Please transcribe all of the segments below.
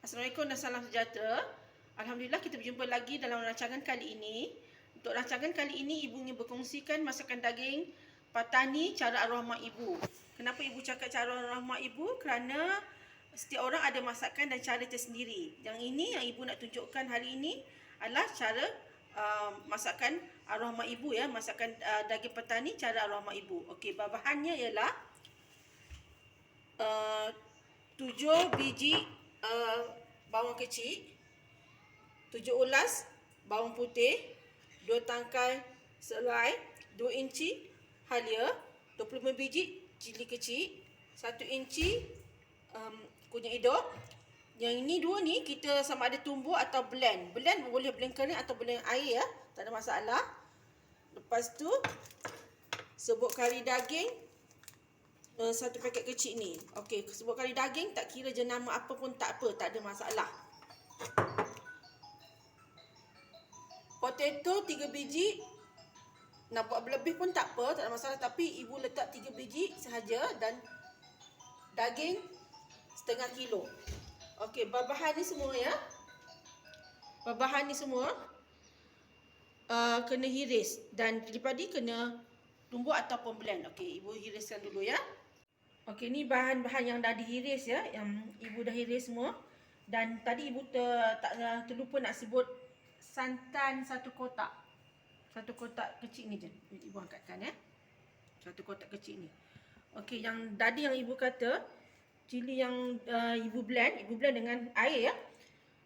Assalamualaikum dan salam sejahtera. Alhamdulillah kita berjumpa lagi dalam rancangan kali ini. Untuk rancangan kali ini, ibu ingin berkongsikan masakan daging patani cara arwah mak ibu. Kenapa ibu cakap cara arwah mak ibu? Kerana setiap orang ada masakan dan cara tersendiri. Yang ini yang ibu nak tunjukkan hari ini adalah cara masakan arwah mak ibu ya, masakan daging patani cara arwah mak ibu. Okey, bahan-bahannya ialah 7 biji bawang kecil, 7 ulas bawang putih, 2 tangkai serai, 2 inci halia, 25 biji cili kecil, 1 inci kunyit hidup. Yang ini dua ni kita sama ada tumbuk atau blend. Blend boleh blend kering atau blend air ya, tak ada masalah. Lepas tu serbuk kari daging, 1 paket kecil ni. Okey, serbuk kari daging tak kira jenama apa pun tak apa, tak ada masalah. Potato 3 biji. Nak buat berlebih pun tak apa, tak ada masalah, tapi ibu letak 3 biji sahaja dan daging setengah kilo. Okey, bahan ni semua ya. Bahan ni semua kena hiris dan cili padi kena tumbuk ataupun blend. Okey, ibu hiriskan dulu ya. Okey, ni bahan-bahan yang dah dihiris ya, yang ibu dah hiris semua. Dan tadi ibu terlupa nak sebut santan 1 kotak. 1 kotak kecil ni je. Ibu angkatkan ya. 1 kotak kecil ni. Okey, yang tadi yang ibu kata cili yang ibu blend dengan air ya.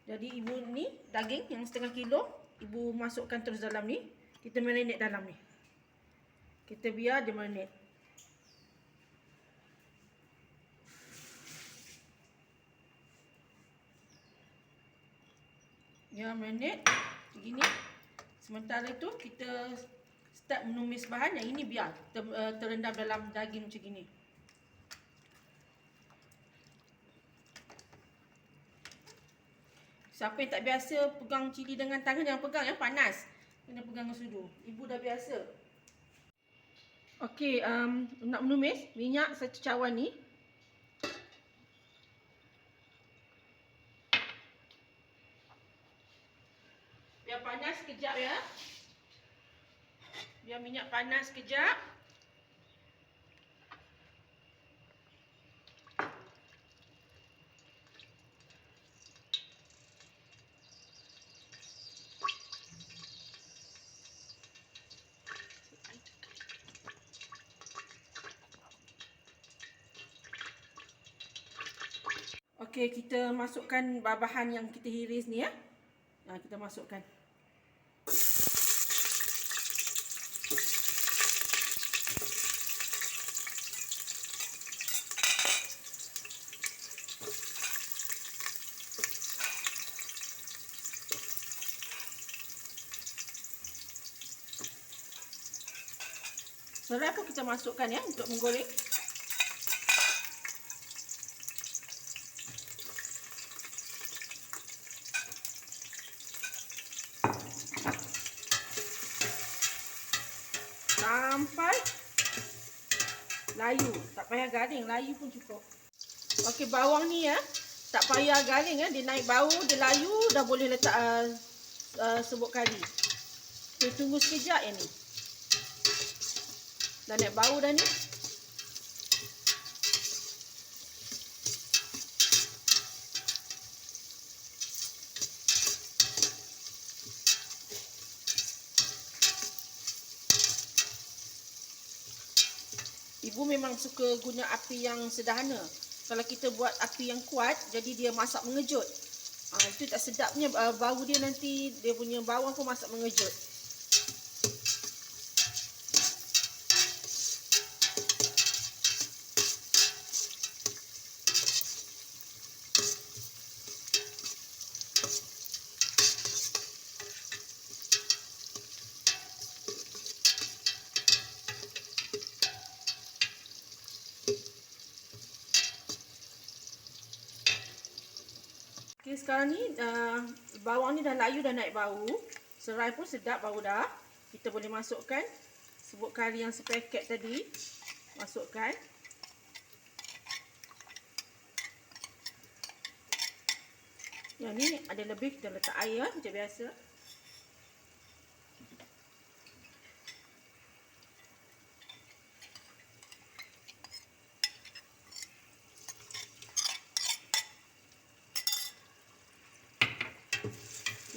Jadi ibu ni daging yang setengah kilo, ibu masukkan terus dalam ni. Kita marinate dalam ni. Kita biar dia marinate. Ya, marinate begini. Sementara itu kita start menumis bahan. Yang ini biar terendam dalam daging macam gini. Siapa yang tak biasa pegang cili dengan tangan, jangan pegang ya, panas. Kena pegang dengan sudu. Ibu dah biasa. Okey, nak menumis minyak 1 cawan ni. Biar panas sekejap ya. Biar minyak panas sekejap. Okey, kita masukkan bahan yang kita hiris ni ya. Kita masukkan. Serai pun kita masukkan ya untuk menggoreng. Sampai layu, tak payah garing, layu pun cukup. Okey, bawang ni ya, tak payah garing ya, dia naik bau, dia layu, dah boleh letak serbuk kari. Kita tunggu sekejap ya ni. Dah naik bau dah ni. Ibu memang suka guna api yang sederhana. Kalau kita buat api yang kuat, jadi dia masak mengejut. Itu tak sedapnya, bau dia nanti, dia punya bawang pun masak mengejut. Okay, sekarang ni bawang ni dah layu, dah naik bau. Serai pun sedap bau dah. Kita boleh masukkan serbuk kari yang sepaket tadi. Masukkan. Yang ni ada lebih, kita letak air macam biasa.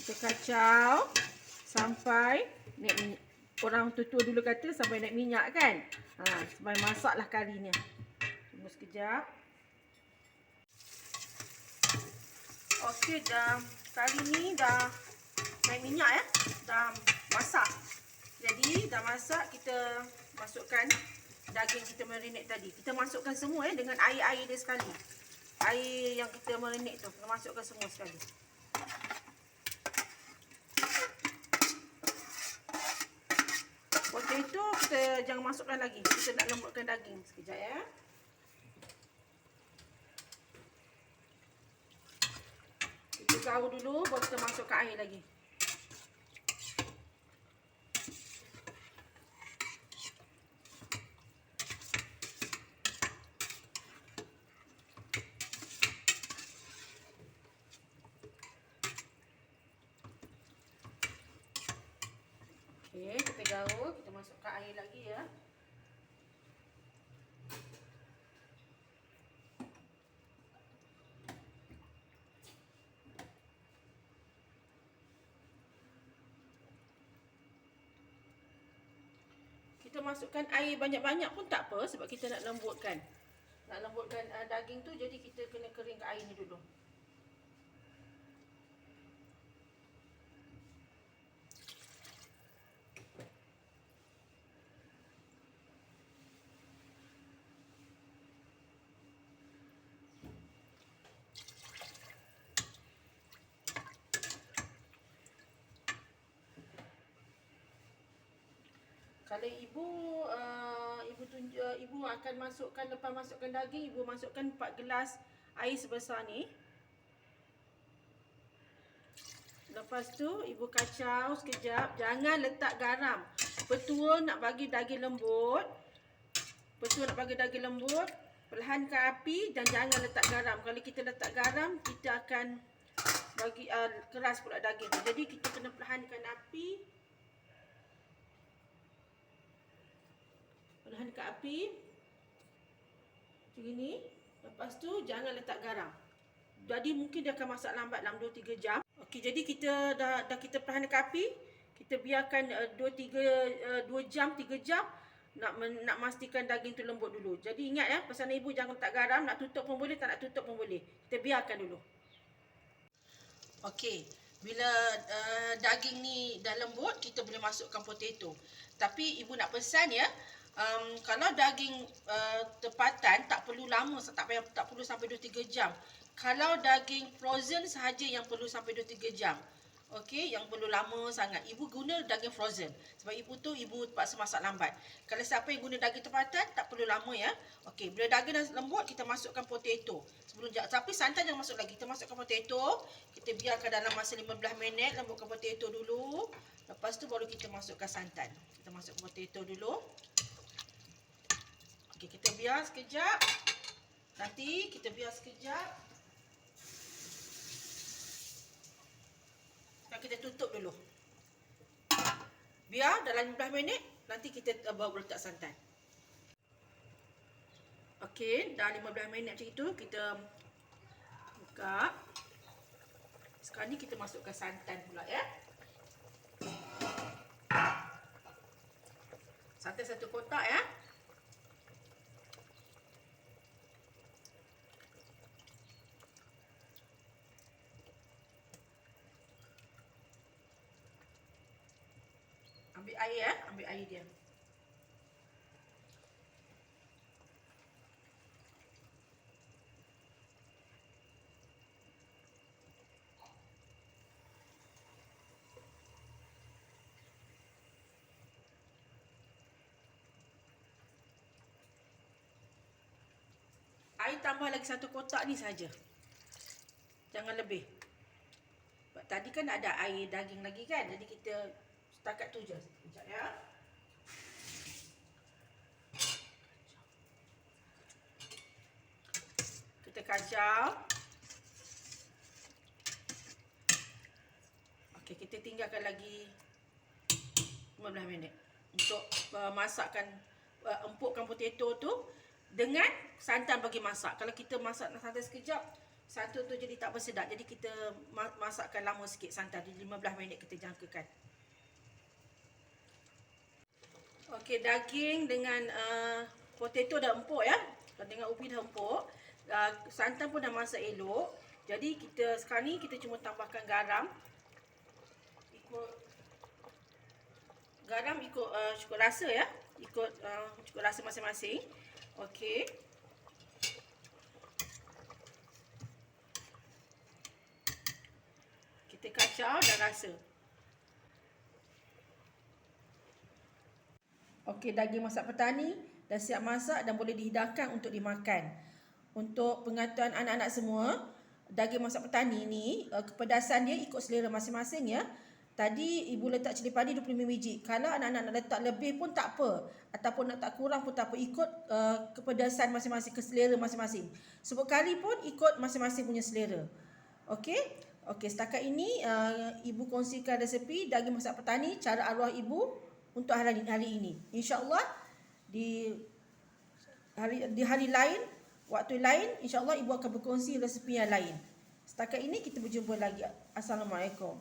Kita kacau sampai orang tua dulu kata sampai naik minyak kan. Sampai masaklah karinya. Tunggu sekejap. Okey, kari ni dah naik minyak ya. Dah masak. Jadi dah masak, kita masukkan daging kita marinate tadi. Kita masukkan semua ya dengan air-air dia sekali. Air yang kita marinate tu, kita masukkan semua sekali. Potato kita jangan masukkan lagi. Kita nak lembutkan daging sekejap ya. Kita gaul dulu baru kita masukkan air lagi. Okey, kita gaul, kita masukkan air lagi ya. Kita masukkan air banyak-banyak pun tak apa sebab kita nak lembutkan. Nak lembutkan daging tu, jadi kita kena keringkan air ni dulu. Kalau ibu akan masukkan, lepas masukkan daging, ibu masukkan 4 gelas air sebesar ni. Lepas tu ibu kacau sekejap, jangan letak garam. Petua nak bagi daging lembut. Perlahankan api dan jangan letak garam. Kalau kita letak garam, kita akan bagi keras pula daging. Jadi kita kena perlahankan api. Perlahankan api. Macam ini. Lepas tu jangan letak garam. Jadi mungkin dia akan masak lambat dalam 2-3 jam. Okey, jadi kita dah kita perlahankan api. Kita biarkan 2 jam, 3 jam nak pastikan daging tu lembut dulu. Jadi ingat ya, pesanan ibu jangan letak garam, nak tutup pun boleh, tak nak tutup pun boleh. Kita biarkan dulu. Okey, bila daging ni dah lembut, kita boleh masukkan potato. Tapi ibu nak pesan ya, kalau daging tempatan tak perlu lama, tak perlu sampai 2-3 jam. Kalau daging frozen sahaja yang perlu sampai 2-3 jam. Okey, yang perlu lama sangat. Ibu guna daging frozen. Sebab ibu terpaksa masak lambat. Kalau siapa yang guna daging tempatan, tak perlu lama ya. Okey, bila daging dah lembut, kita masukkan potato. Tapi santan jangan masuk lagi. Kita masukkan potato. Kita biarkan dalam masa 15 minit, lembutkan potato dulu. Lepas tu baru kita masukkan santan. Kita masukkan potato dulu. Okey, kita biar sekejap. Nanti kita biar sekejap. Kita tutup dulu. Biar dalam 15 minit, nanti kita baru letak santan. Okey, dah 15 minit macam itu, kita buka. Sekarang ni kita masukkan santan pula ya. Santan 1 kotak ya. Ambil air ya, ambil air dia. Air tambah lagi 1 kotak ni saja. Jangan lebih. Sebab tadi kan ada air daging lagi kan, jadi kita setakat tu je. Sekejap ya. Kita kacau. Okey, kita tinggalkan lagi 15 minit untuk masakkan empukkan potato tu dengan santan bagi masak. Kalau kita masak santan sekejap, santan tu jadi tak bersedap. Jadi kita masakkan lama sikit santan, di 15 minit kita jangkakan. Okey, daging dengan potato dah empuk ya. Dengan ubi dah empuk. Santan pun dah masak elok. Jadi kita sekarang ni kita cuma tambahkan garam. Garam ikut cukup rasa ya. Ikut cukup rasa masing-masing. Okey. Kita kacau dan rasa. Okey, daging masak petani dah siap masak dan boleh dihidangkan untuk dimakan. Untuk pengetahuan anak-anak semua, daging masak petani ni kepedasan dia ikut selera masing-masing ya. Tadi ibu letak cili padi 25 biji. Kalau anak-anak nak letak lebih pun tak apa, ataupun nak tak kurang pun tak apa, ikut kepedasan masing-masing, ke selera masing-masing. Sebut kali pun ikut masing-masing punya selera. Okey? Okey, setakat ini ibu kongsikan resepi daging masak petani cara arwah ibu untuk hari ini. InsyaAllah di hari lain, waktu lain, insyaAllah ibu akan berkongsi resepi yang lain. Setakat ini kita berjumpa lagi. Assalamualaikum.